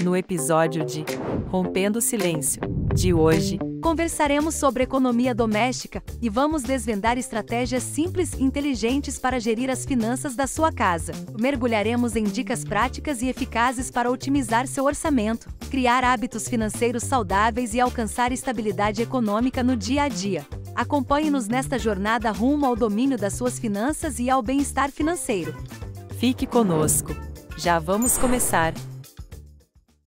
No episódio de Rompendo o Silêncio de hoje, conversaremos sobre economia doméstica e vamos desvendar estratégias simples e inteligentes para gerir as finanças da sua casa. Mergulharemos em dicas práticas e eficazes para otimizar seu orçamento, criar hábitos financeiros saudáveis e alcançar estabilidade econômica no dia a dia. Acompanhe-nos nesta jornada rumo ao domínio das suas finanças e ao bem-estar financeiro. Fique conosco. Já vamos começar.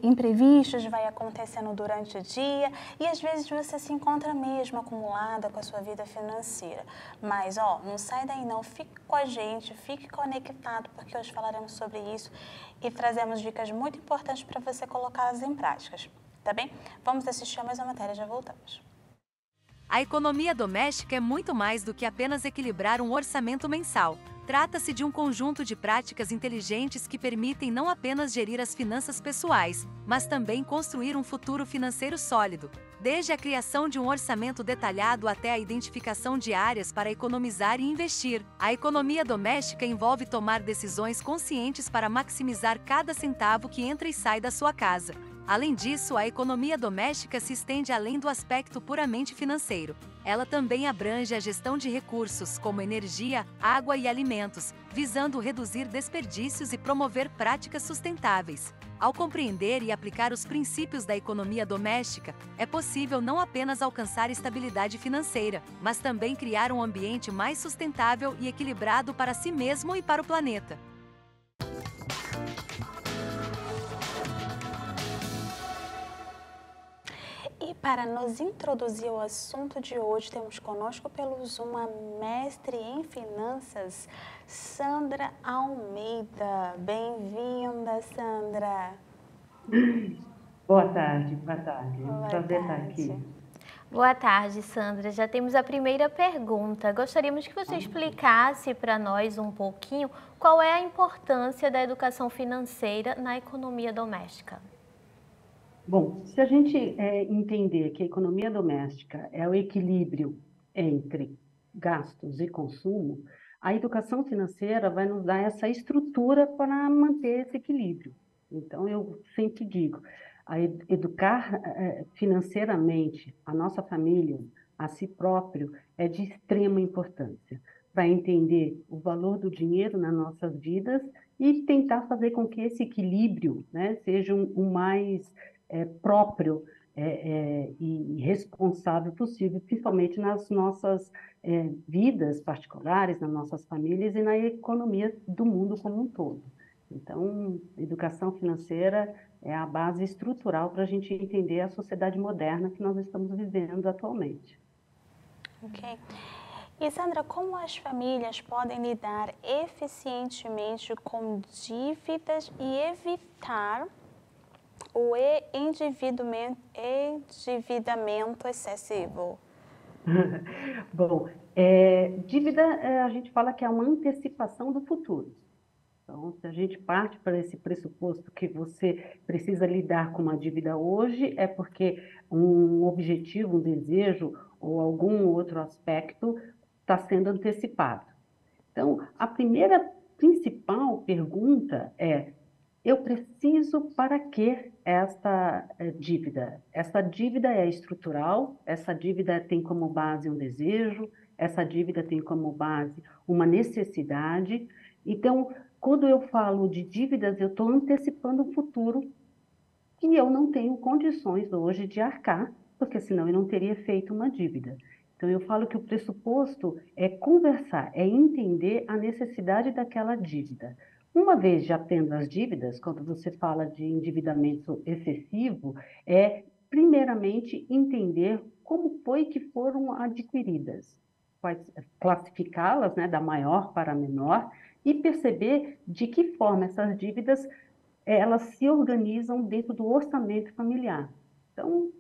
Imprevistos vai acontecendo durante o dia e às vezes você se encontra mesmo acumulada com a sua vida financeira. Mas, não sai daí não, fique com a gente, fique conectado, porque hoje falaremos sobre isso e trazemos dicas muito importantes para você colocá-las em práticas, tá bem? Vamos assistir a mais uma matéria, já voltamos. A economia doméstica é muito mais do que apenas equilibrar um orçamento mensal. Trata-se de um conjunto de práticas inteligentes que permitem não apenas gerir as finanças pessoais, mas também construir um futuro financeiro sólido. Desde a criação de um orçamento detalhado até a identificação de áreas para economizar e investir, a economia doméstica envolve tomar decisões conscientes para maximizar cada centavo que entra e sai da sua casa. Além disso, a economia doméstica se estende além do aspecto puramente financeiro. Ela também abrange a gestão de recursos, como energia, água e alimentos, visando reduzir desperdícios e promover práticas sustentáveis. Ao compreender e aplicar os princípios da economia doméstica, é possível não apenas alcançar estabilidade financeira, mas também criar um ambiente mais sustentável e equilibrado para si mesmo e para o planeta. E para nos introduzir ao assunto de hoje, temos conosco pelo Zoom a mestre em finanças, Sandra Almeida. Bem-vinda, Sandra. Boa tarde, boa tarde. É um prazer estar aqui. Boa tarde, Sandra. Já temos a primeira pergunta. Gostaríamos que você explicasse para nós um pouquinho qual é a importância da educação financeira na economia doméstica. Bom, se a gente entender que a economia doméstica é o equilíbrio entre gastos e consumo, a educação financeira vai nos dar essa estrutura para manter esse equilíbrio. Então, eu sempre digo, educar financeiramente a nossa família, a si próprio, é de extrema importância para entender o valor do dinheiro nas nossas vidas e tentar fazer com que esse equilíbrio, né, seja o mais próprio e responsável possível, principalmente nas nossas vidas particulares, nas nossas famílias e na economia do mundo como um todo. Então, educação financeira é a base estrutural para a gente entender a sociedade moderna que nós estamos vivendo atualmente. Ok. E, Sandra, como as famílias podem lidar eficientemente com dívidas e evitar o endividamento excessivo? Bom, dívida, a gente fala que é uma antecipação do futuro. Então, se a gente parte para esse pressuposto que você precisa lidar com uma dívida hoje, é porque um objetivo, um desejo ou algum outro aspecto está sendo antecipado. Então, a primeira principal pergunta é: eu preciso para que esta dívida? Essa dívida é estrutural, essa dívida tem como base um desejo, essa dívida tem como base uma necessidade. Então, quando eu falo de dívidas, eu estou antecipando um futuro que eu não tenho condições hoje de arcar, porque senão eu não teria feito uma dívida. Então, eu falo que o pressuposto é conversar, é entender a necessidade daquela dívida. Uma vez já tendo as dívidas, quando você fala de endividamento excessivo, é primeiramente entender como foi que foram adquiridas, classificá-las, né, da maior para a menor, e perceber de que forma essas dívidas elas se organizam dentro do orçamento familiar. Então,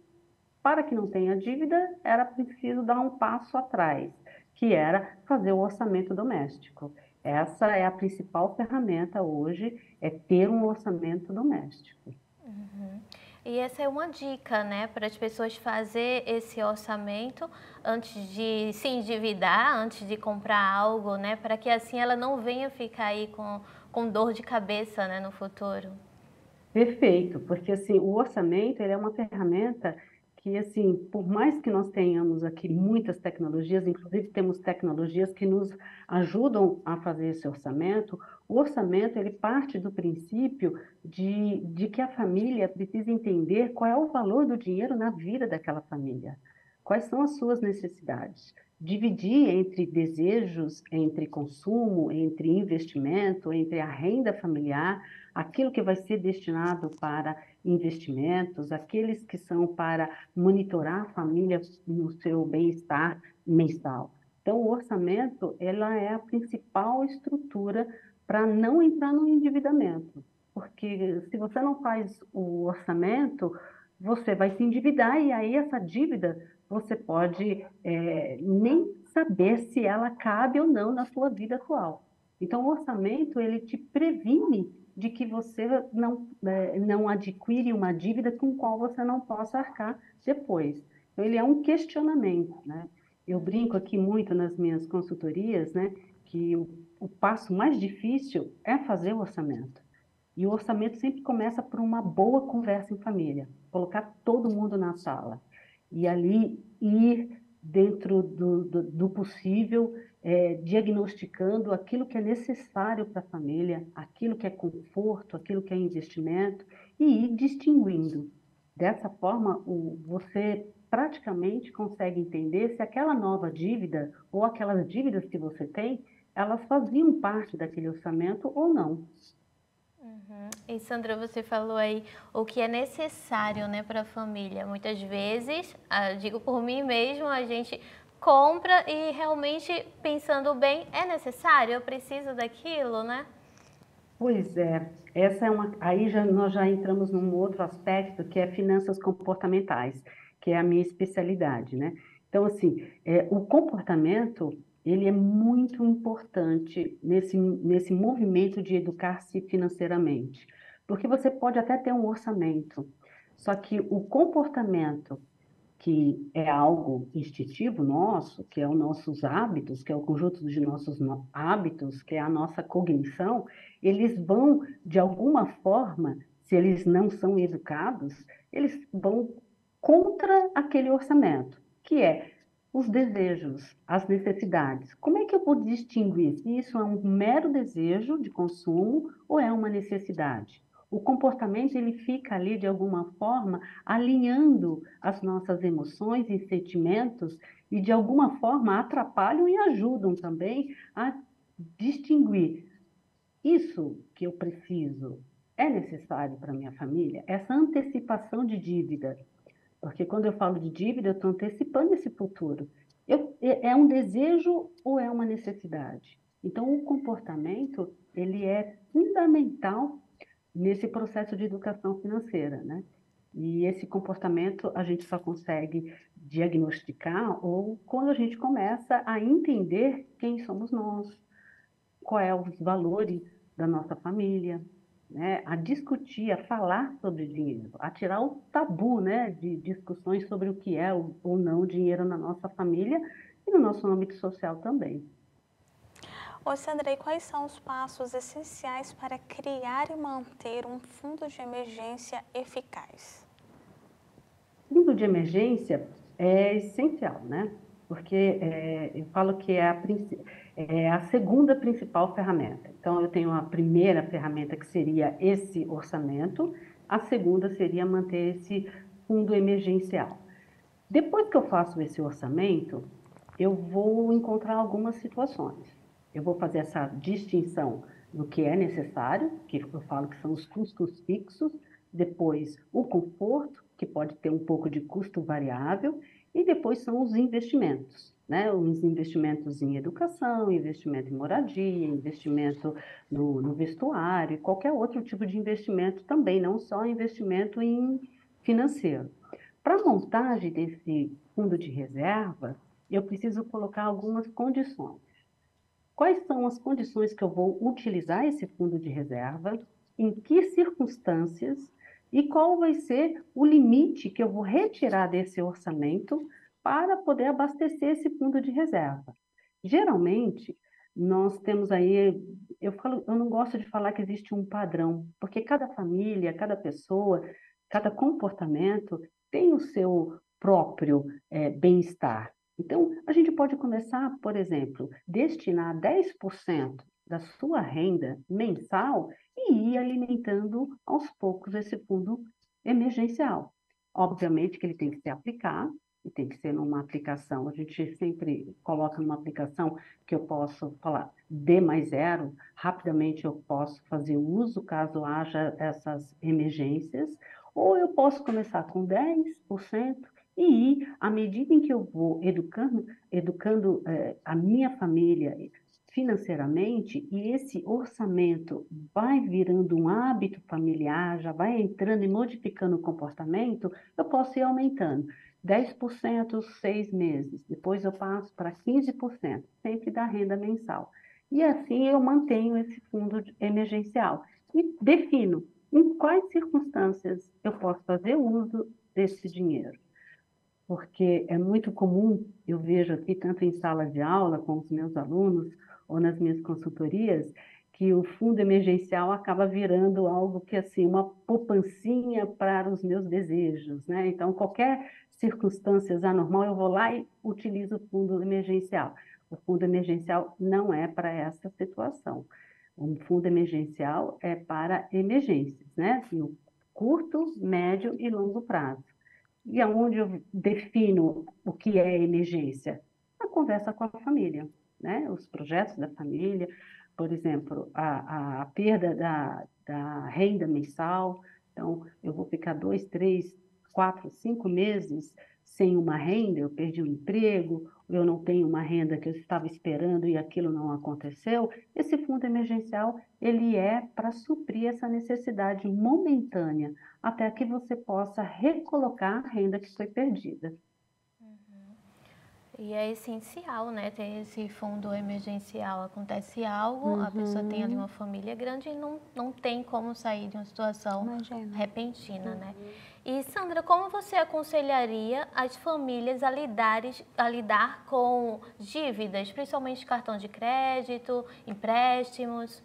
para que não tenha dívida, era preciso dar um passo atrás, que era fazer o orçamento doméstico. Essa é a principal ferramenta hoje, é ter um orçamento doméstico. Uhum. E essa é uma dica, né, para as pessoas fazer esse orçamento antes de se endividar, antes de comprar algo, né, para que assim ela não venha ficar aí com dor de cabeça, né, no futuro. Perfeito, porque assim, o orçamento ele é uma ferramenta que, assim, por mais que nós tenhamos aqui muitas tecnologias, inclusive temos tecnologias que nos ajudam a fazer esse orçamento, o orçamento ele parte do princípio de que a família precisa entender qual é o valor do dinheiro na vida daquela família, quais são as suas necessidades. Dividir entre desejos, entre consumo, entre investimento, entre a renda familiar, aquilo que vai ser destinado para investimentos, aqueles que são para monitorar a família no seu bem-estar mensal. Então, o orçamento, ela é a principal estrutura para não entrar no endividamento, porque se você não faz o orçamento, você vai se endividar e aí essa dívida você pode nem saber se ela cabe ou não na sua vida atual. Então, o orçamento, ele te previne de que você não adquire uma dívida com qual você não possa arcar depois. Então, ele é um questionamento, né? Eu brinco aqui muito nas minhas consultorias, né, que o passo mais difícil é fazer o orçamento. E o orçamento sempre começa por uma boa conversa em família, colocar todo mundo na sala e ali ir dentro do possível, diagnosticando aquilo que é necessário para a família, aquilo que é conforto, aquilo que é investimento, e ir distinguindo. Dessa forma, você praticamente consegue entender se aquela nova dívida ou aquelas dívidas que você tem, elas faziam parte daquele orçamento ou não. E Sandra, você falou aí o que é necessário, né, para a família. Muitas vezes, digo por mim mesmo, a gente compra e realmente pensando bem, é necessário, eu preciso daquilo, né? Pois é, essa é uma. Aí nós já entramos num outro aspecto que é finanças comportamentais, que é a minha especialidade, né? Então, assim, o comportamento ele é muito importante nesse movimento de educar-se financeiramente, porque você pode até ter um orçamento, só que o comportamento que é algo instintivo nosso, que é os nossos hábitos, que é o conjunto de nossos hábitos, que é a nossa cognição, eles vão, de alguma forma, se eles não são educados, eles vão contra aquele orçamento, que é os desejos, as necessidades. Como é que eu vou distinguir se isso é um mero desejo de consumo ou é uma necessidade? O comportamento ele fica ali de alguma forma alinhando as nossas emoções e sentimentos e de alguma forma atrapalham e ajudam também a distinguir isso que eu preciso é necessário para minha família, essa antecipação de dívida, porque quando eu falo de dívida, eu estou antecipando esse futuro. É um desejo ou é uma necessidade? Então, o comportamento, ele é fundamental nesse processo de educação financeira, né? E esse comportamento a gente só consegue diagnosticar ou quando a gente começa a entender quem somos nós, quais são os valores da nossa família, né? A discutir, a falar sobre dinheiro, a tirar o tabu, né, de discussões sobre o que é ou não dinheiro na nossa família e no nosso âmbito social também. Ô Sandra, e quais são os passos essenciais para criar e manter um fundo de emergência eficaz? Fundo de emergência é essencial, né? Porque eu falo que é a segunda principal ferramenta. Então, eu tenho a primeira ferramenta que seria esse orçamento, a segunda seria manter esse fundo emergencial. Depois que eu faço esse orçamento, eu vou encontrar algumas situações. Eu vou fazer essa distinção do que é necessário, que eu falo que são os custos fixos, depois o conforto, que pode ter um pouco de custo variável, e depois são os investimentos, né? Os investimentos em educação, investimento em moradia, investimento no vestuário, e qualquer outro tipo de investimento também, não só investimento em financeiro. Para a montagem desse fundo de reserva, eu preciso colocar algumas condições. Quais são as condições que eu vou utilizar esse fundo de reserva? Em que circunstâncias? E qual vai ser o limite que eu vou retirar desse orçamento para poder abastecer esse fundo de reserva? Geralmente, nós temos aí eu não gosto de falar que existe um padrão, porque cada família, cada pessoa, cada comportamento tem o seu próprio bem-estar. Então, a gente pode começar, por exemplo, destinar 10% da sua renda mensal e ir alimentando aos poucos esse fundo emergencial. Obviamente que ele tem que se aplicar, e tem que ser numa aplicação. A gente sempre coloca numa aplicação que eu posso falar D mais zero, rapidamente eu posso fazer uso caso haja essas emergências, ou eu posso começar com 10% e ir, à medida em que eu vou educando a minha família financeiramente, e esse orçamento vai virando um hábito familiar, já vai entrando e modificando o comportamento, eu posso ir aumentando. 10% 6 meses, depois eu passo para 15%, sempre da renda mensal. E assim eu mantenho esse fundo emergencial e defino em quais circunstâncias eu posso fazer uso desse dinheiro. Porque é muito comum, eu vejo aqui, tanto em sala de aula com os meus alunos ou nas minhas consultorias, que o fundo emergencial acaba virando algo que, assim, uma poupancinha para os meus desejos, né? Então, qualquer circunstância anormal, eu vou lá e utilizo o fundo emergencial. O fundo emergencial não é para essa situação. O fundo emergencial é para emergências, né? No curto, médio e longo prazo. E aonde eu defino o que é emergência? A conversa com a família, né? Os projetos da família, por exemplo, a perda da renda mensal. Então, eu vou ficar 2, 3, 4, 5 meses sem uma renda, eu perdi o emprego, eu não tenho uma renda que eu estava esperando e aquilo não aconteceu. Esse fundo emergencial, ele é para suprir essa necessidade momentânea, até que você possa recolocar a renda que foi perdida. E é essencial, né, ter esse fundo emergencial. Acontece algo, a pessoa tem ali uma família grande e não tem como sair de uma situação repentina, né? E, Sandra, como você aconselharia as famílias a lidar com dívidas, principalmente cartão de crédito, empréstimos?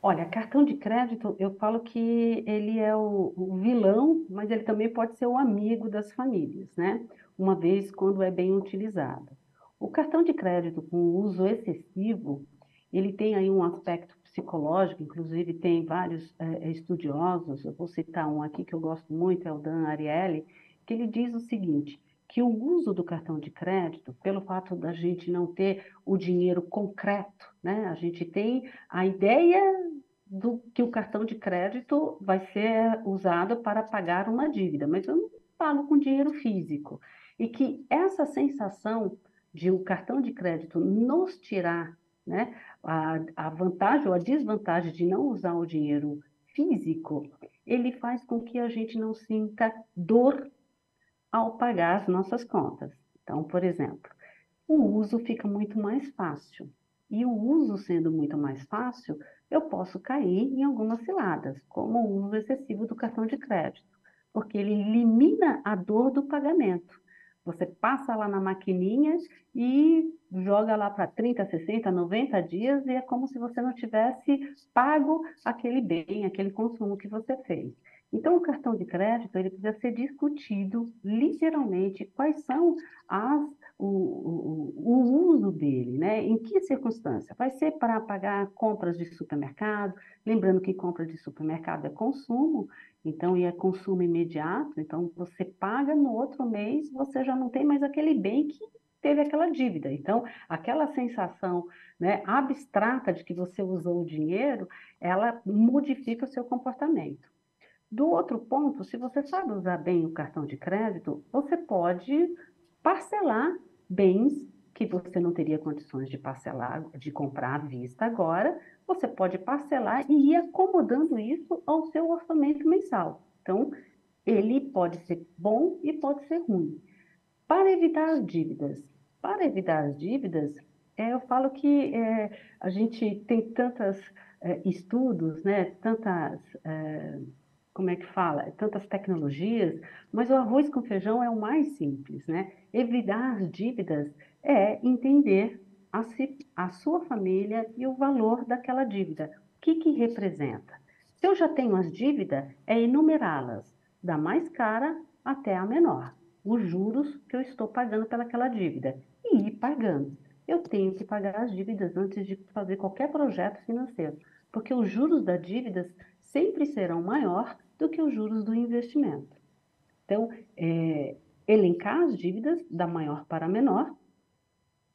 Olha, cartão de crédito, eu falo que ele é o vilão, mas ele também pode ser o amigo das famílias, né? Uma vez quando é bem utilizado. O cartão de crédito com uso excessivo, ele tem aí um aspecto psicológico, inclusive tem vários estudiosos, eu vou citar um aqui que eu gosto muito, é o Dan Ariely, que ele diz o seguinte, que o uso do cartão de crédito, pelo fato da gente não ter o dinheiro concreto, né? A gente tem a ideia do que o cartão de crédito vai ser usado para pagar uma dívida, mas eu não pago com dinheiro físico. E que essa sensação de o cartão de crédito nos tirar, né, a vantagem ou a desvantagem de não usar o dinheiro físico, ele faz com que a gente não sinta dor ao pagar as nossas contas. Então, por exemplo, o uso fica muito mais fácil. E o uso sendo muito mais fácil, eu posso cair em algumas ciladas, como o uso excessivo do cartão de crédito, porque ele elimina a dor do pagamento. Você passa lá na maquininha e joga lá para 30, 60, 90 dias e é como se você não tivesse pago aquele bem, aquele consumo que você fez. Então, o cartão de crédito ele precisa ser discutido literalmente quais são o uso dele, né? Em que circunstância? Vai ser para pagar compras de supermercado, lembrando que compra de supermercado é consumo, então e é consumo imediato, então você paga no outro mês, você já não tem mais aquele bem que teve aquela dívida. Então, aquela sensação, né, abstrata de que você usou o dinheiro, ela modifica o seu comportamento. Do outro ponto, se você sabe usar bem o cartão de crédito, você pode parcelar bens que você não teria condições de parcelar, de comprar à vista agora, você pode parcelar e ir acomodando isso ao seu orçamento mensal. Então, ele pode ser bom e pode ser ruim. Para evitar as dívidas, eu falo que a gente tem tantos estudos, né, como é que fala? Tantas tecnologias, mas o arroz com feijão é o mais simples, né? Evitar as dívidas é entender a sua família e o valor daquela dívida. O que representa? Se eu já tenho as dívidas, é enumerá-las, da mais cara até a menor, os juros que eu estou pagando pelaquela dívida, e ir pagando. Eu tenho que pagar as dívidas antes de fazer qualquer projeto financeiro, porque os juros das dívidas sempre serão maior do que os juros do investimento. Então, elencar as dívidas da maior para a menor,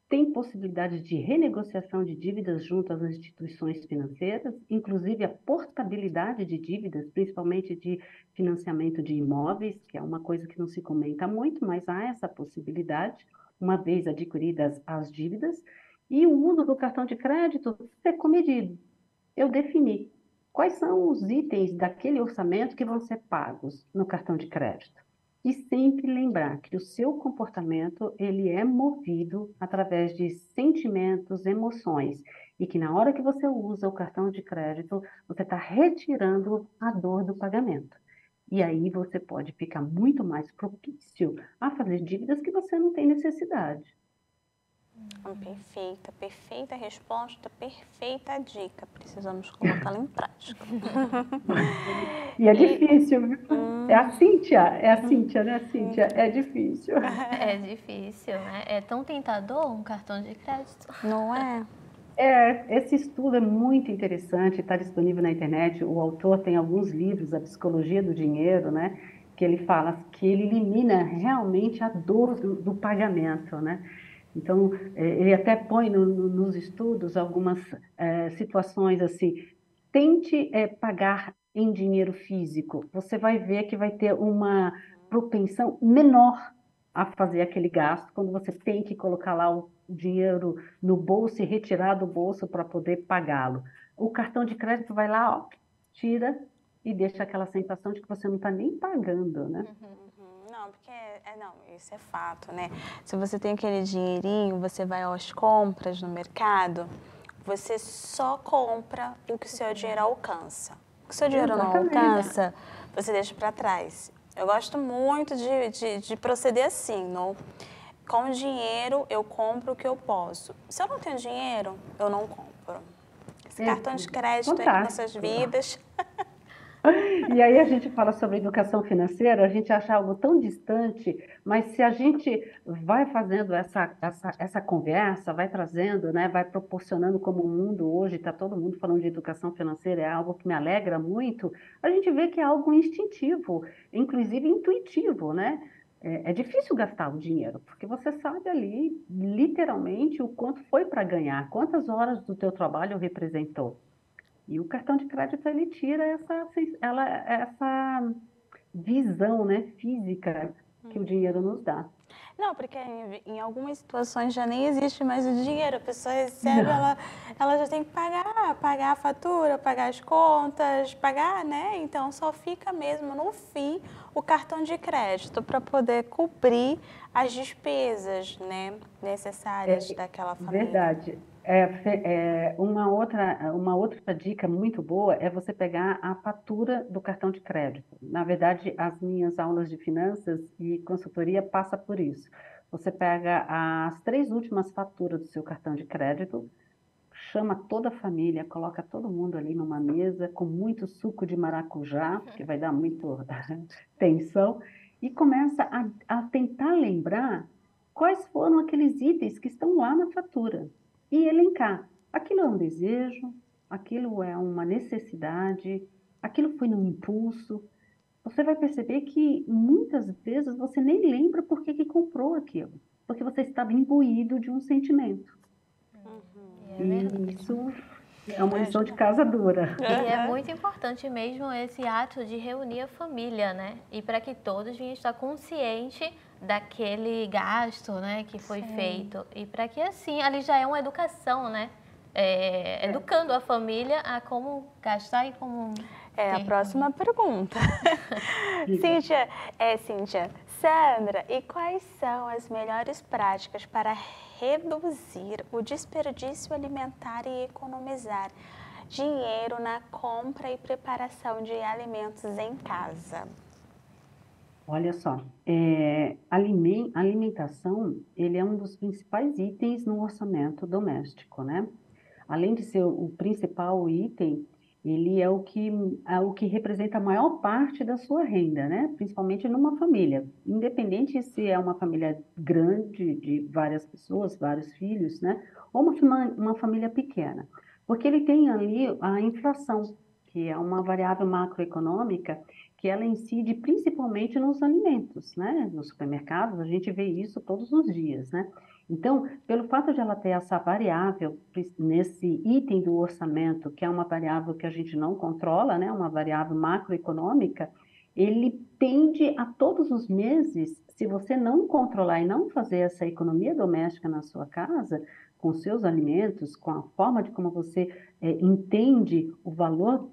tem possibilidade de renegociação de dívidas junto às instituições financeiras, inclusive a portabilidade de dívidas, principalmente de financiamento de imóveis, que é uma coisa que não se comenta muito, mas há essa possibilidade, uma vez adquiridas as dívidas, e o uso do cartão de crédito ser comedido. Eu defini quais são os itens daquele orçamento que vão ser pagos no cartão de crédito. E sempre lembrar que o seu comportamento, ele é movido através de sentimentos, emoções, e que na hora que você usa o cartão de crédito, você está retirando a dor do pagamento. E aí você pode ficar muito mais propício a fazer dívidas que você não tem necessidade. Perfeita, perfeita resposta, perfeita dica. Precisamos colocá-la em prática. E é difícil, viu? É a Cíntia, né, Cíntia? É difícil. É difícil, né? É tão tentador um cartão de crédito. Não é? Esse estudo é muito interessante, está disponível na internet. O autor tem alguns livros, A Psicologia do Dinheiro, né? Que ele fala que ele elimina realmente a dor do pagamento, né? Então, ele até põe nos estudos algumas situações assim, tente pagar em dinheiro físico, você vai ver que vai ter uma propensão menor a fazer aquele gasto, quando você tem que colocar lá o dinheiro no bolso e retirar do bolso para poder pagá-lo. O cartão de crédito vai lá, ó, tira e deixa aquela sensação de que você não está nem pagando, né? Não, porque não, isso é fato, né? Se você tem aquele dinheirinho, você vai às compras no mercado, você só compra o que o seu dinheiro alcança. O que o seu dinheiro não alcança, você deixa para trás. Eu gosto muito de proceder assim, com dinheiro eu compro o que eu posso. Se eu não tenho dinheiro, eu não compro. Esse cartão de crédito aí nas nossas vidas. E aí a gente fala sobre educação financeira, a gente acha algo tão distante, mas se a gente vai fazendo essa conversa, vai trazendo, né, vai proporcionando como o mundo hoje, está todo mundo falando de educação financeira, é algo que me alegra muito, a gente vê que é algo instintivo, inclusive intuitivo, né? É difícil gastar o dinheiro, porque você sabe ali, literalmente, o quanto foi para ganhar, quantas horas do teu trabalho representou. E o cartão de crédito, ele tira essa visão, né, física que o dinheiro nos dá. Não, porque em algumas situações já nem existe mais o dinheiro. A pessoa recebe, ela já tem que pagar a fatura, pagar as contas, pagar, né? Então, só fica mesmo, no fim, o cartão de crédito para poder cobrir as despesas, né, necessárias daquela família. Verdade. Uma outra dica muito boa é você pegar a fatura do cartão de crédito. Na verdade, as minhas aulas de finanças e consultoria passam por isso. Você pega as 3 últimas faturas do seu cartão de crédito, chama toda a família, coloca todo mundo ali numa mesa com muito suco de maracujá, que vai dar muito tensão, e começa a tentar lembrar quais foram aqueles itens que estão lá na fatura. E elencar. Aquilo é um desejo, aquilo é uma necessidade, aquilo foi num impulso. Você vai perceber que muitas vezes você nem lembra por que comprou aquilo, porque você estava imbuído de um sentimento. E isso é uma lição de casa dura. E é muito importante mesmo esse ato de reunir a família, né? E para que todos venham estar conscientes daquele gasto, né, que foi feito. E para que assim, ali já é uma educação, né? Educando a família a como gastar e como... a próxima pergunta. Cíntia, Sandra, e quais são as melhores práticas para reduzir o desperdício alimentar e economizar dinheiro na compra e preparação de alimentos em casa? Olha só, alimentação, ele é um dos principais itens no orçamento doméstico, né? Além de ser o principal item, ele é o que representa a maior parte da sua renda, né? Principalmente numa família. Independente se é uma família grande, de várias pessoas, vários filhos, né? Ou uma família pequena. Porque ele tem ali a inflação, que é uma variável macroeconômica que ela incide principalmente nos alimentos, né? Nos supermercados, a gente vê isso todos os dias, né? Então, pelo fato de ela ter essa variável nesse item do orçamento, que é uma variável que a gente não controla, né? Uma variável macroeconômica, ele tende a todos os meses, se você não controlar e não fazer essa economia doméstica na sua casa, com seus alimentos, com a forma de como você entende o valor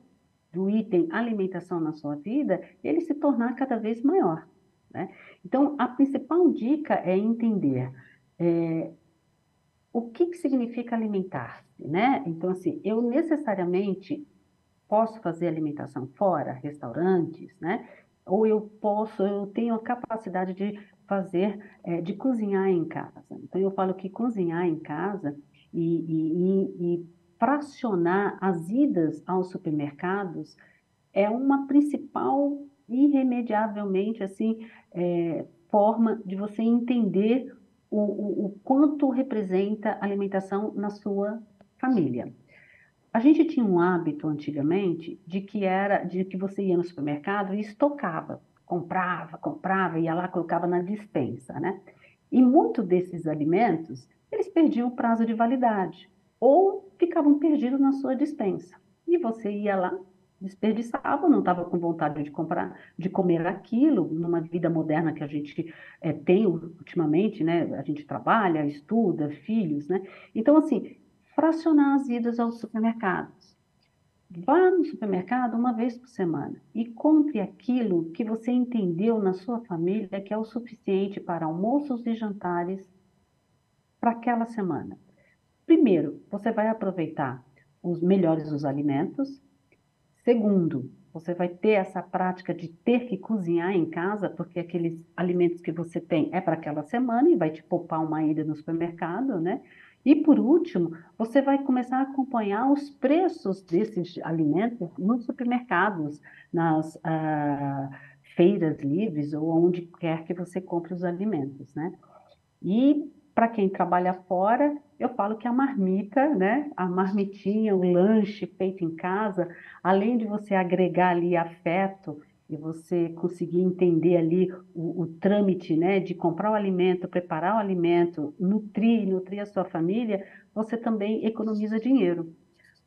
do item alimentação na sua vida, ele se tornar cada vez maior, né? Então, a principal dica é entender o que que significa alimentar-se, né? Então, assim, eu necessariamente posso fazer alimentação fora, restaurantes, né? Ou eu tenho a capacidade de fazer, de cozinhar em casa. Então, eu falo que cozinhar em casa e fracionar as idas aos supermercados é uma principal, irremediavelmente, assim, forma de você entender o quanto representa a alimentação na sua família. A gente tinha um hábito antigamente de que você ia no supermercado e estocava, comprava, ia lá, colocava na despensa, né? E muitos desses alimentos, eles perdiam o prazo de validade ou ficavam perdidos na sua despensa. E você ia lá, desperdiçava, não estava com vontade de comprar, de comer aquilo, numa vida moderna que a gente tem ultimamente, né? A gente trabalha, estuda, filhos, né? Então, assim, fracionar as idas aos supermercados. Vá no supermercado uma vez por semana e compre aquilo que você entendeu na sua família que é o suficiente para almoços e jantares para aquela semana. Primeiro, você vai aproveitar os melhores dos alimentos. Segundo, você vai ter essa prática de ter que cozinhar em casa, porque aqueles alimentos que você tem é para aquela semana e vai te poupar uma ida no supermercado, né? E por último, você vai começar a acompanhar os preços desses alimentos nos supermercados, nas feiras livres ou onde quer que você compre os alimentos, né? E para quem trabalha fora, eu falo que a marmita, né? A marmitinha, o lanche feito em casa, além de você agregar ali afeto e você conseguir entender ali o trâmite, né? De comprar o alimento, preparar o alimento, nutrir a sua família, você também economiza dinheiro,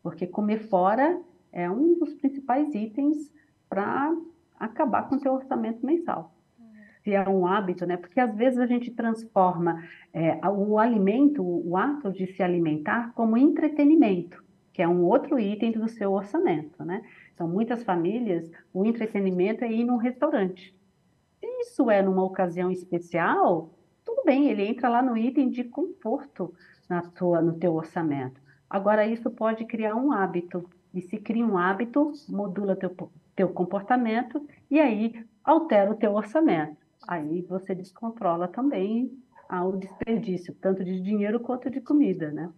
porque comer fora é um dos principais itens para acabar com o seu orçamento mensal se é um hábito, né? Porque às vezes a gente transforma o alimento, o ato de se alimentar, como entretenimento, que é um outro item do seu orçamento, né? Então, muitas famílias, o entretenimento é ir num restaurante. Se isso é numa ocasião especial, tudo bem, ele entra lá no item de conforto no teu orçamento. Agora, isso pode criar um hábito. E se cria um hábito, modula teu comportamento e aí altera o teu orçamento. Aí você descontrola também o desperdício, tanto de dinheiro quanto de comida, né?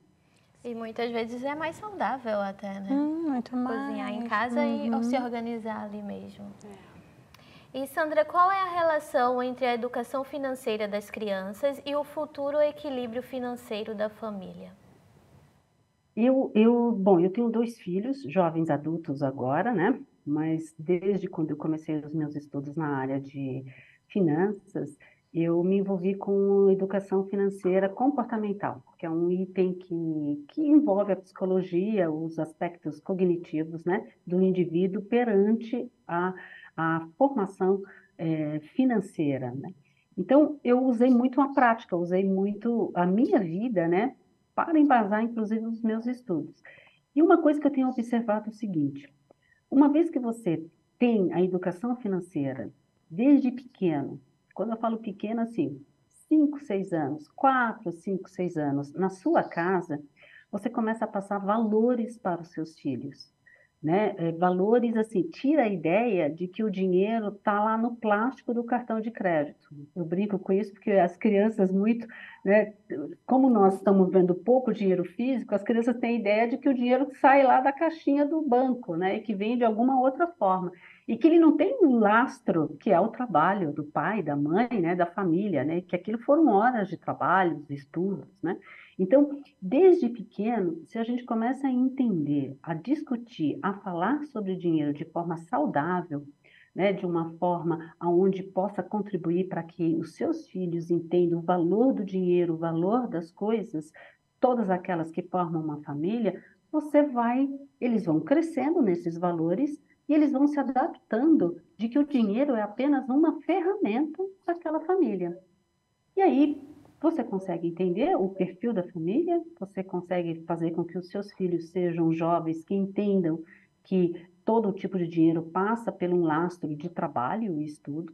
E muitas vezes é mais saudável até, né? Muito mais. Cozinhar em casa e se organizar ali mesmo. E Sandra, qual é a relação entre a educação financeira das crianças e o futuro equilíbrio financeiro da família? Bom, eu tenho 2 filhos, jovens adultos agora, né? Mas desde quando eu comecei os meus estudos na área de finanças, eu me envolvi com educação financeira comportamental, que é um item que envolve a psicologia, os aspectos cognitivos, né, do indivíduo perante a formação financeira, né? Então, eu usei muito a prática, usei muito a minha vida, né, para embasar, inclusive, os meus estudos. E uma coisa que eu tenho observado é o seguinte: uma vez que você tem a educação financeira desde pequeno, quando eu falo pequeno, assim, 5, 6 anos, 4, 5, 6 anos, na sua casa, você começa a passar valores para os seus filhos. né? Valores assim, tira a ideia de que o dinheiro está lá no plástico do cartão de crédito. Eu brinco com isso porque as crianças muito, né? Como nós estamos vendo pouco dinheiro físico, as crianças têm a ideia de que o dinheiro sai lá da caixinha do banco, né? E que vem de alguma outra forma. E que ele não tem um lastro, que é o trabalho do pai, da mãe, né? Da família, né? Que aquilo foram horas de trabalho, de estudos, né? Então, desde pequeno, se a gente começa a entender, a discutir, a falar sobre dinheiro de forma saudável, né, de uma forma onde possa contribuir para que os seus filhos entendam o valor do dinheiro, o valor das coisas, todas aquelas que formam uma família, eles vão crescendo nesses valores e eles vão se adaptando de que o dinheiro é apenas uma ferramenta para aquela família. E aí, você consegue entender o perfil da família, você consegue fazer com que os seus filhos sejam jovens que entendam que todo tipo de dinheiro passa por um lastro de trabalho e estudo,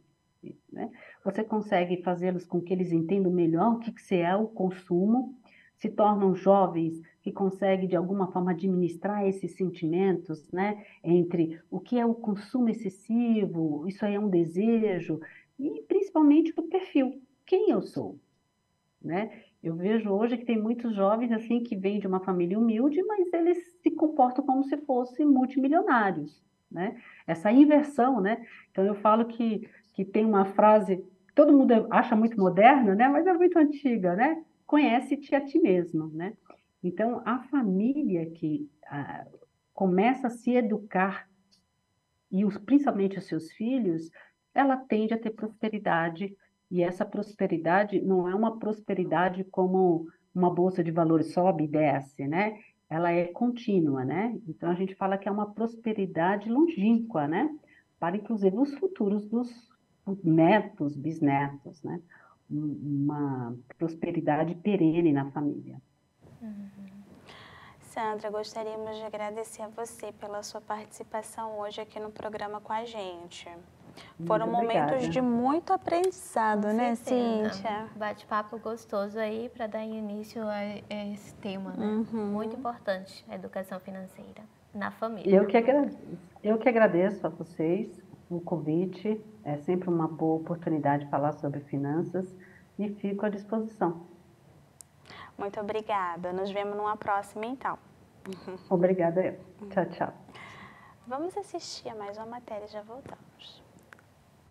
né? Você consegue fazê-los com que eles entendam melhor o que é o consumo, se tornam jovens que conseguem, de alguma forma, administrar esses sentimentos, né? Entre o que é o consumo excessivo, isso aí é um desejo, e principalmente o perfil. Quem eu sou, né? Eu vejo hoje que tem muitos jovens assim que vêm de uma família humilde, mas eles se comportam como se fossem multimilionários, né? Essa inversão, né? Então eu falo que tem uma frase que todo mundo acha muito moderna, né? Mas é muito antiga, né? Conhece-te a ti mesmo, né? Então a família que começa a se educar principalmente os seus filhos, ela tende a ter prosperidade, e essa prosperidade não é uma prosperidade como uma bolsa de valores sobe e desce, né? Ela é contínua, né? Então a gente fala que é uma prosperidade longínqua, né? Para inclusive os futuros dos netos, bisnetos, né? Uma prosperidade perene na família. Sandra, gostaríamos de agradecer a você pela sua participação hoje aqui no programa com a gente. Foram momentos de muito aprendizado, né, Cíntia? Bate-papo gostoso aí para dar início a esse tema, né? Muito importante, a educação financeira na família. Eu que agradeço a vocês o convite. É sempre uma boa oportunidade de falar sobre finanças e fico à disposição. Muito obrigada. Nos vemos numa próxima, então. Obrigada. Tchau, tchau. Vamos assistir a mais uma matéria e já voltamos.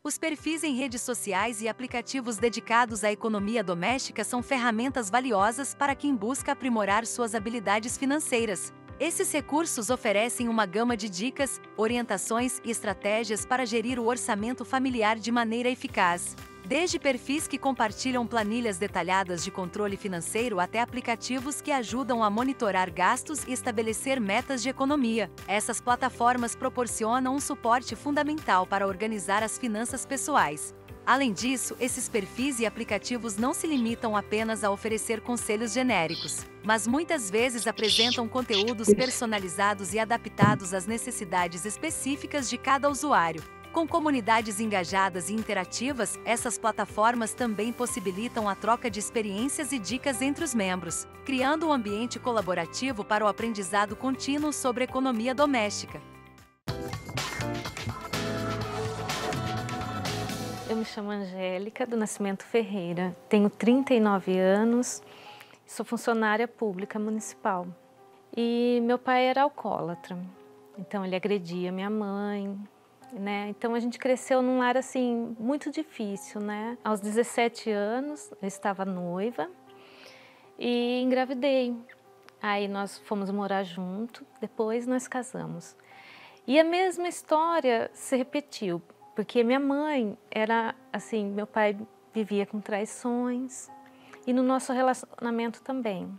Os perfis em redes sociais e aplicativos dedicados à economia doméstica são ferramentas valiosas para quem busca aprimorar suas habilidades financeiras. Esses recursos oferecem uma gama de dicas, orientações e estratégias para gerir o orçamento familiar de maneira eficaz. Desde perfis que compartilham planilhas detalhadas de controle financeiro até aplicativos que ajudam a monitorar gastos e estabelecer metas de economia. Essas plataformas proporcionam um suporte fundamental para organizar as finanças pessoais. Além disso, esses perfis e aplicativos não se limitam apenas a oferecer conselhos genéricos, mas muitas vezes apresentam conteúdos personalizados e adaptados às necessidades específicas de cada usuário. Com comunidades engajadas e interativas, essas plataformas também possibilitam a troca de experiências e dicas entre os membros, criando um ambiente colaborativo para o aprendizado contínuo sobre economia doméstica. Eu me chamo Angélica do Nascimento Ferreira, tenho 39 anos, sou funcionária pública municipal. E meu pai era alcoólatra, então ele agredia minha mãe, né? Então a gente cresceu num lar assim muito difícil, né? Aos 17 anos eu estava noiva e engravidei. Aí nós fomos morar junto, depois nós casamos. E a mesma história se repetiu, porque minha mãe era assim, meu pai vivia com traições e no nosso relacionamento também.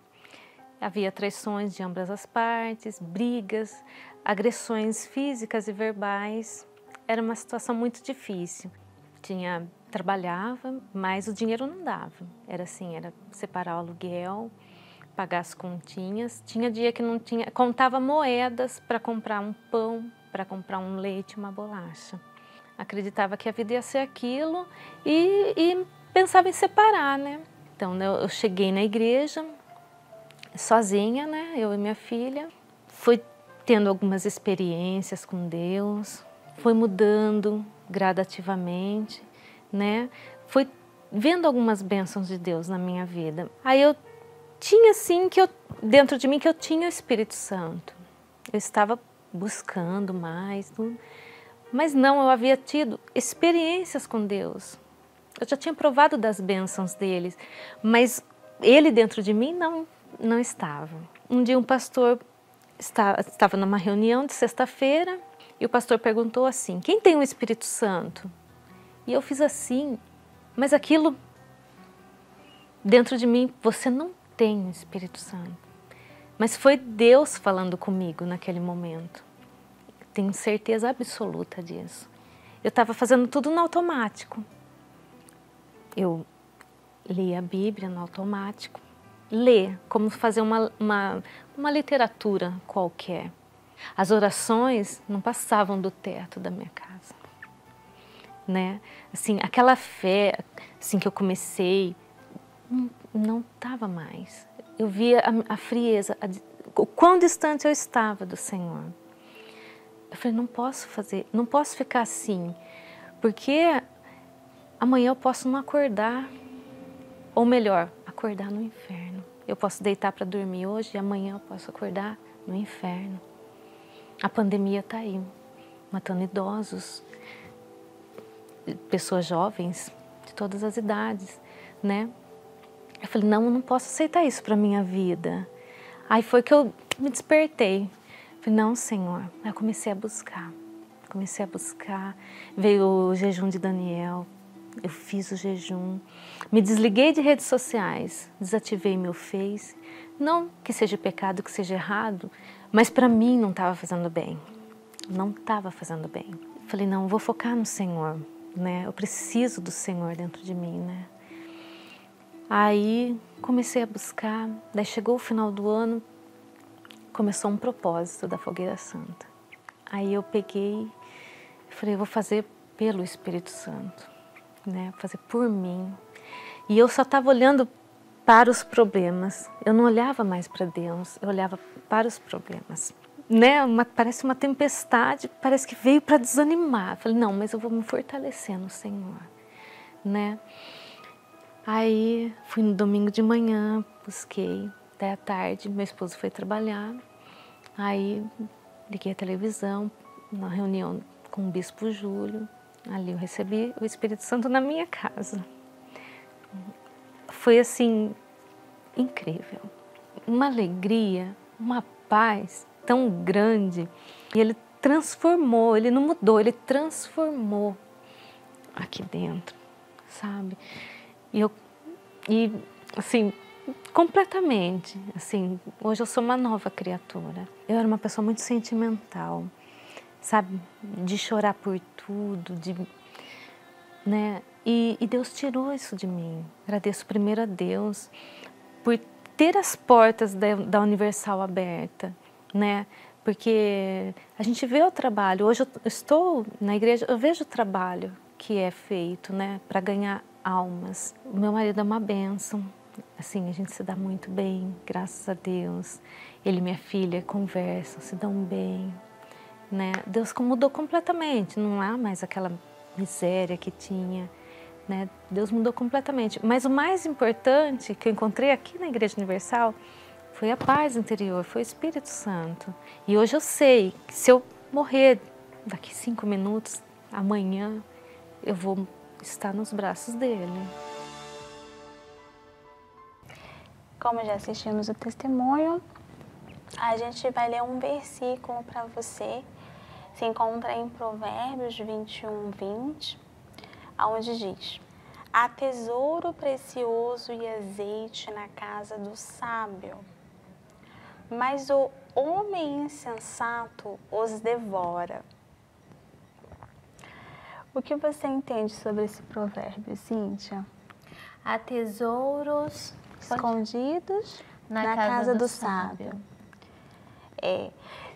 Havia traições de ambas as partes, brigas, agressões físicas e verbais. Era uma situação muito difícil. Trabalhava, mas o dinheiro não dava. Era assim, era separar o aluguel, pagar as continhas. Tinha dia que não tinha, contava moedas para comprar um pão, para comprar um leite, uma bolacha. Acreditava que a vida ia ser aquilo e pensava em separar, né? Então eu cheguei na igreja sozinha, né? Eu e minha filha. Fui tendo algumas experiências com Deus, foi mudando gradativamente, né? Foi vendo algumas bênçãos de Deus na minha vida. Aí eu tinha assim dentro de mim que eu tinha o Espírito Santo. Eu estava buscando mais, tudo. Mas não, eu havia tido experiências com Deus. Eu já tinha provado das bênçãos deles, mas ele dentro de mim não estava. Um dia um pastor estava numa reunião de sexta-feira e o pastor perguntou assim: quem tem o Espírito Santo? E eu fiz assim, mas aquilo dentro de mim, você não tem o Espírito Santo. Mas foi Deus falando comigo naquele momento. Tenho certeza absoluta disso. Eu estava fazendo tudo no automático. Eu lia a Bíblia no automático. Ler, como fazer uma literatura qualquer. As orações não passavam do teto da minha casa. Né? Assim, aquela fé assim, que eu comecei, não estava mais. Eu via a frieza, o quão distante eu estava do Senhor. Eu falei, não posso ficar assim, porque amanhã eu posso não acordar, ou melhor, acordar no inferno. Eu posso deitar para dormir hoje e amanhã eu posso acordar no inferno. A pandemia está aí, matando idosos, pessoas jovens, de todas as idades, né? Eu falei, não, eu não posso aceitar isso para a minha vida. Aí foi que eu me despertei. Falei, não, Senhor. Aí eu comecei a buscar. Veio o jejum de Daniel. Eu fiz o jejum. Me desliguei de redes sociais. Desativei meu Face. Não que seja pecado, que seja errado, mas para mim não estava fazendo bem. Não estava fazendo bem. Falei, não, eu vou focar no Senhor, né? Eu preciso do Senhor dentro de mim, né? Aí comecei a buscar, daí chegou o final do ano, começou um propósito da Fogueira Santa. Aí eu peguei e falei, eu vou fazer pelo Espírito Santo, né? Fazer por mim. E eu só estava olhando para os problemas, eu não olhava mais para Deus, eu olhava para os problemas. Né? Parece uma tempestade, parece que veio para desanimar. Falei, não, mas eu vou me fortalecer no Senhor, né? Aí fui no domingo de manhã, busquei até a tarde, meu esposo foi trabalhar, aí liguei a televisão, na reunião com o Bispo Júlio, ali eu recebi o Espírito Santo na minha casa. Foi assim, incrível, uma alegria, uma paz tão grande, e ele transformou, ele não mudou, ele transformou aqui dentro, sabe? E assim, completamente, assim, hoje eu sou uma nova criatura. Eu era uma pessoa muito sentimental, sabe, de chorar por tudo, né? E Deus tirou isso de mim. Agradeço primeiro a Deus por ter as portas da Universal aberta, né? Porque a gente vê o trabalho. Hoje eu estou na igreja, eu vejo o trabalho que é feito, né, para ganhar almas. O meu marido é uma bênção, assim, a gente se dá muito bem, graças a Deus. Ele e minha filha conversam, se dão bem, né? Deus mudou completamente, não há mais aquela miséria que tinha, né? Deus mudou completamente. Mas o mais importante que eu encontrei aqui na Igreja Universal foi a paz interior, foi o Espírito Santo. E hoje eu sei que se eu morrer daqui 5 minutos, amanhã eu vou estar nos braços dele. Como já assistimos o testemunho, a gente vai ler um versículo para você. Se encontra em Provérbios 21:20, onde diz: há tesouro precioso e azeite na casa do sábio, mas o homem insensato os devora. O que você entende sobre esse provérbio, Cíntia? Há tesouros escondidos na casa do sábio.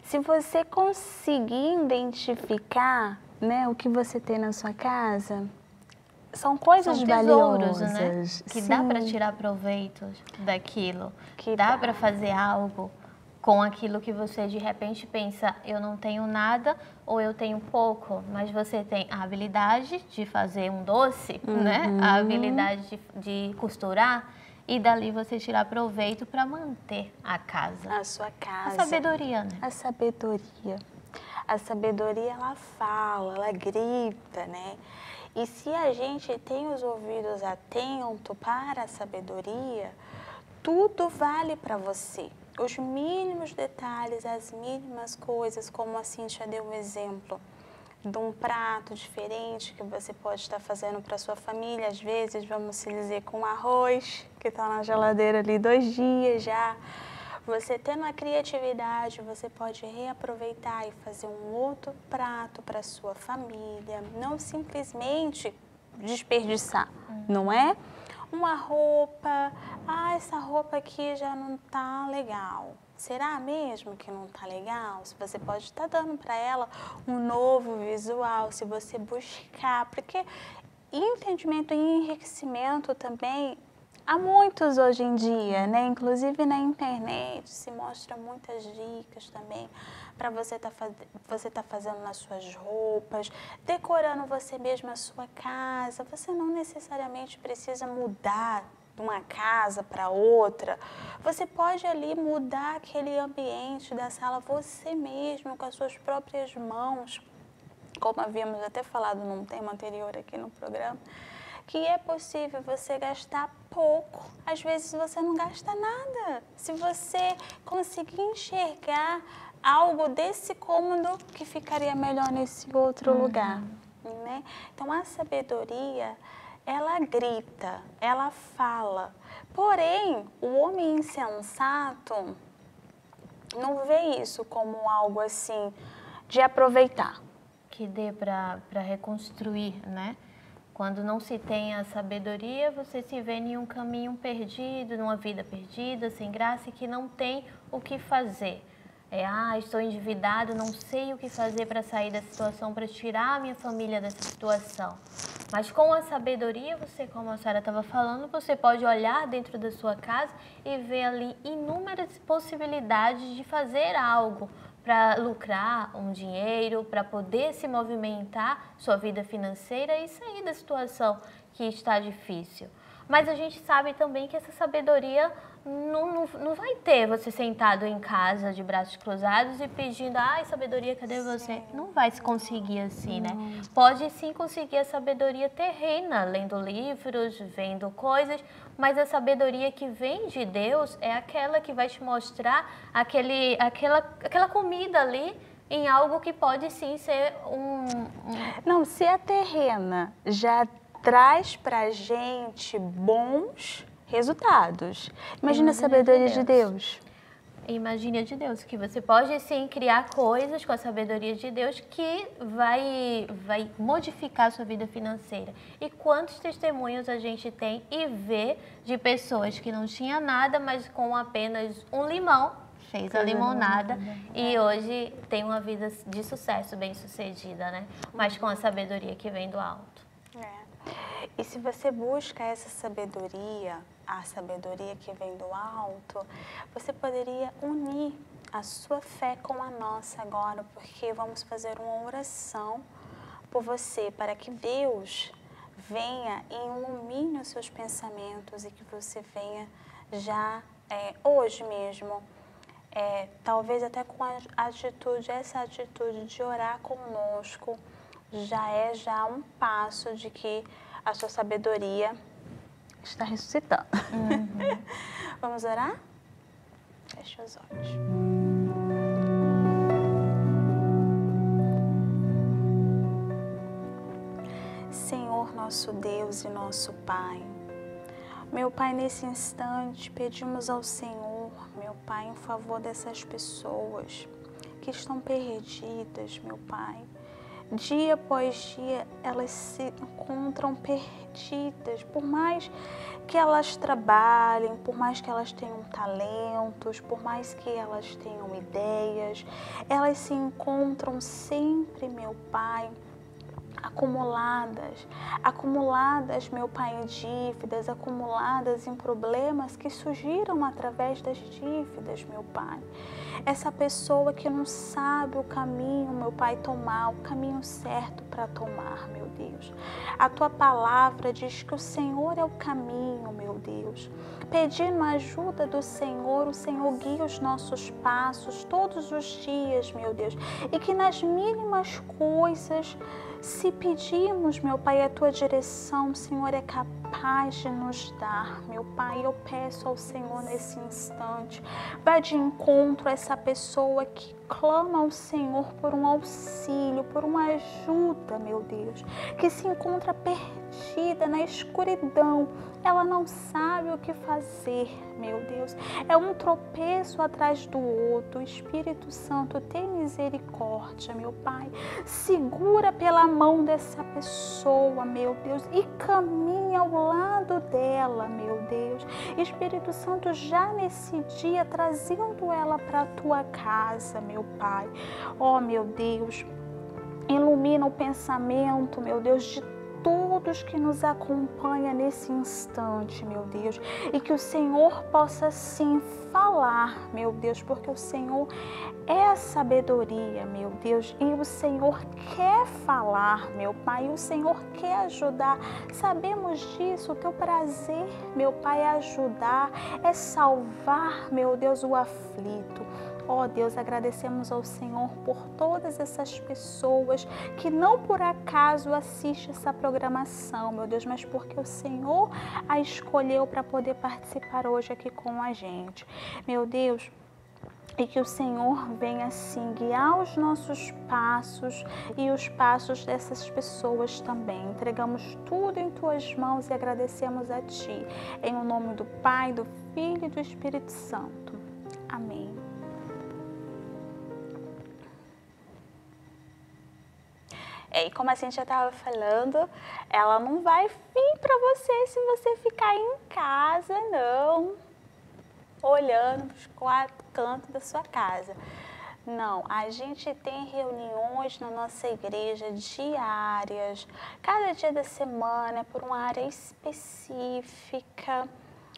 Se você conseguir identificar, né, o que você tem na sua casa, são coisas são tesouros, valiosas, né? Que sim, dá para tirar proveito daquilo, que dá para fazer algo com aquilo que você de repente pensa, eu não tenho nada ou eu tenho pouco, mas você tem a habilidade de fazer um doce, né? A habilidade de costurar e dali você tirar proveito para manter a casa. A sua casa. A sabedoria, né? A sabedoria. A sabedoria, ela fala, ela grita, né? E se a gente tem os ouvidos atentos para a sabedoria, tudo vale para você. Os mínimos detalhes, as mínimas coisas, como a Cíntia deu um exemplo de um prato diferente que você pode estar fazendo para sua família, às vezes, vamos se dizer, com arroz, que está na geladeira ali 2 dias já. Você tendo a criatividade, você pode reaproveitar e fazer um outro prato para sua família, não simplesmente desperdiçar, não é? Uma roupa, essa roupa aqui já não tá legal. Será mesmo que não tá legal? Se você pode estar dando para ela um novo visual, se você buscar, porque entendimento e enriquecimento também há muitos hoje em dia, né? Inclusive na internet se mostra muitas dicas também para você tá fazendo nas suas roupas, decorando você mesmo a sua casa. Você não necessariamente precisa mudar de uma casa para outra. Você pode ali mudar aquele ambiente da sala você mesmo, com as suas próprias mãos, como havíamos até falado num tema anterior aqui no programa, que é possível você gastar pouco, às vezes você não gasta nada. Se você conseguir enxergar algo desse cômodo que ficaria melhor nesse outro lugar, né? Então a sabedoria, ela grita, ela fala. Porém, o homem insensato não vê isso como algo assim de aproveitar. Que dê para reconstruir, né? Quando não se tem a sabedoria, você se vê em um caminho perdido, numa vida perdida, sem graça e que não tem o que fazer. Estou endividado, não sei o que fazer para sair da situação, para tirar a minha família dessa situação. Mas com a sabedoria, você, como a Sara estava falando, você pode olhar dentro da sua casa e ver ali inúmeras possibilidades de fazer algo para lucrar um dinheiro, para poder se movimentar sua vida financeira e sair da situação que está difícil. Mas a gente sabe também que essa sabedoria não vai ter você sentado em casa de braços cruzados e pedindo, sabedoria, cadê você? Não vai se conseguir assim, né? Pode sim conseguir a sabedoria terrena, lendo livros, vendo coisas, mas a sabedoria que vem de Deus é aquela que vai te mostrar aquela comida ali em algo que pode sim ser Não, se a terrena já traz pra gente bons resultados. Imagina a sabedoria de Deus. Imagine a de Deus, que você pode sim criar coisas com a sabedoria de Deus que vai modificar a sua vida financeira. E quantos testemunhos a gente tem e vê de pessoas que não tinham nada, mas com apenas um limão, fez a limonada e hoje tem uma vida de sucesso, bem sucedida, né? Mas com a sabedoria que vem do alto. E se você busca essa sabedoria, a sabedoria que vem do alto, você poderia unir a sua fé com a nossa agora, porque vamos fazer uma oração por você, para que Deus venha e ilumine os seus pensamentos e que você venha já hoje mesmo, talvez até com essa atitude de orar conosco, já um passo de que a sua sabedoria está ressuscitando. Vamos orar? Feche os olhos. Senhor, nosso Deus e nosso Pai, meu Pai, nesse instante pedimos ao Senhor, meu Pai, em favor dessas pessoas que estão perdidas, meu Pai. Dia após dia elas se encontram perdidas, por mais que elas trabalhem, por mais que elas tenham talentos, por mais que elas tenham ideias, elas se encontram sempre, meu Pai, acumuladas, meu Pai, em dívidas, acumuladas em problemas que surgiram através das dívidas, meu Pai. Essa pessoa que não sabe o caminho, meu Pai, tomar, o caminho certo para tomar, meu Deus. A Tua palavra diz que o Senhor é o caminho, meu Deus. Pedindo a ajuda do Senhor, o Senhor guia os nossos passos todos os dias, meu Deus. E que nas mínimas coisas, se pedirmos, meu Pai, a Tua direção, o Senhor é capaz de nos dar, meu Pai. Eu peço ao Senhor nesse instante, vá de encontro a essa pessoa que clama ao Senhor por um auxílio, por uma ajuda, meu Deus, que se encontra perdida na escuridão. Ela não sabe o que fazer, meu Deus. É um tropeço atrás do outro. Espírito Santo, tem misericórdia, meu Pai. Segura pela mão dessa pessoa, meu Deus, e caminha ao lado dela, meu Deus. Espírito Santo, já nesse dia, trazendo ela para a Tua casa, meu Pai. Oh, meu Deus, ilumina o pensamento, meu Deus, de todos que nos acompanham nesse instante, meu Deus, e que o Senhor possa sim falar, meu Deus, porque o Senhor é a sabedoria, meu Deus, e o Senhor quer falar, meu Pai, e o Senhor quer ajudar. Sabemos disso, o Teu prazer, meu Pai, é ajudar, é salvar, meu Deus, o aflito. Ó Deus, agradecemos ao Senhor por todas essas pessoas que não por acaso assistem essa programação, meu Deus, mas porque o Senhor a escolheu para poder participar hoje aqui com a gente. Meu Deus, e que o Senhor venha assim guiar os nossos passos e os passos dessas pessoas também. Entregamos tudo em Tuas mãos e agradecemos a Ti. Em o nome do Pai, do Filho e do Espírito Santo. Amém. E como a gente já estava falando, ela não vai vir para você se você ficar em casa, não, olhando para os 4 cantos da sua casa. Não, a gente tem reuniões na nossa igreja diárias, cada dia da semana, por uma área específica,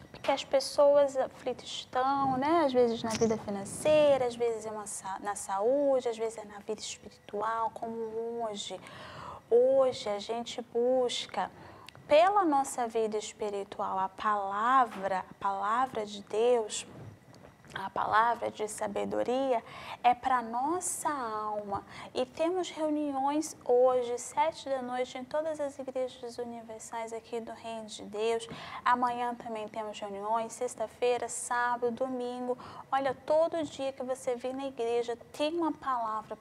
porque as pessoas aflitas estão, né? Às vezes na vida financeira, às vezes é na saúde, às vezes é na vida espiritual, como hoje. Hoje a gente busca, pela nossa vida espiritual, a palavra de Deus, a palavra de sabedoria é para nossa alma. E temos reuniões hoje, 7 da noite, em todas as igrejas universais aqui do Reino de Deus. Amanhã também temos reuniões, sexta-feira, sábado, domingo. Olha, todo dia que você vir na igreja tem uma palavra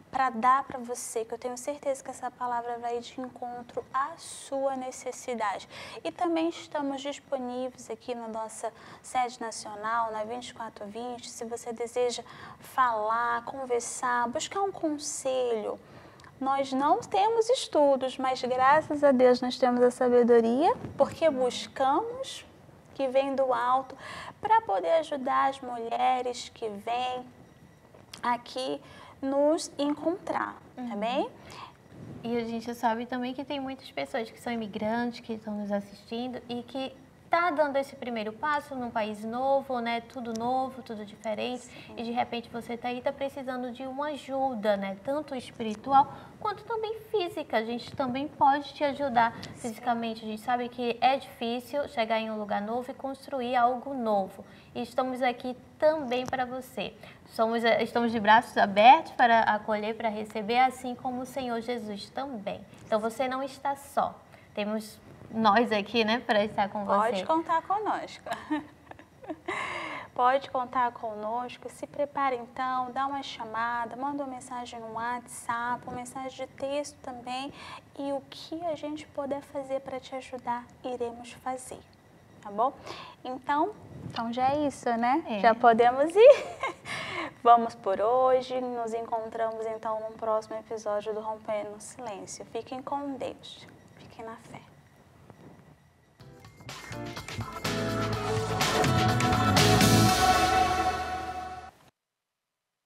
para dar para você, que eu tenho certeza que essa palavra vai de encontro à sua necessidade. E também estamos disponíveis aqui na nossa sede nacional, na 2420, se você deseja falar, conversar, buscar um conselho. Nós não temos estudos, mas graças a Deus nós temos a sabedoria, porque buscamos, que vem do alto, para poder ajudar as mulheres que vêm aqui nos encontrar, tá bem? E a gente sabe também que tem muitas pessoas que são imigrantes, que estão nos assistindo e que está dando esse primeiro passo num país novo, né? Tudo novo, tudo diferente. Sim. E de repente você está aí, está precisando de uma ajuda, né? Tanto espiritual quanto também física. A gente também pode te ajudar fisicamente. A gente sabe que é difícil chegar em um lugar novo e construir algo novo. E estamos aqui também para você. Estamos de braços abertos para acolher, para receber, assim como o Senhor Jesus também. Então você não está só. Temos nós aqui, né, para estar com você. Pode contar conosco. Pode contar conosco. Se prepara então, dá uma chamada, manda uma mensagem no WhatsApp, uma mensagem de texto também. E o que a gente puder fazer para te ajudar, iremos fazer. Tá bom? Então já é isso, né? É. Já podemos ir. Vamos por hoje. Nos encontramos então no próximo episódio do Rompendo o Silêncio. Fiquem com Deus. Fiquem na fé.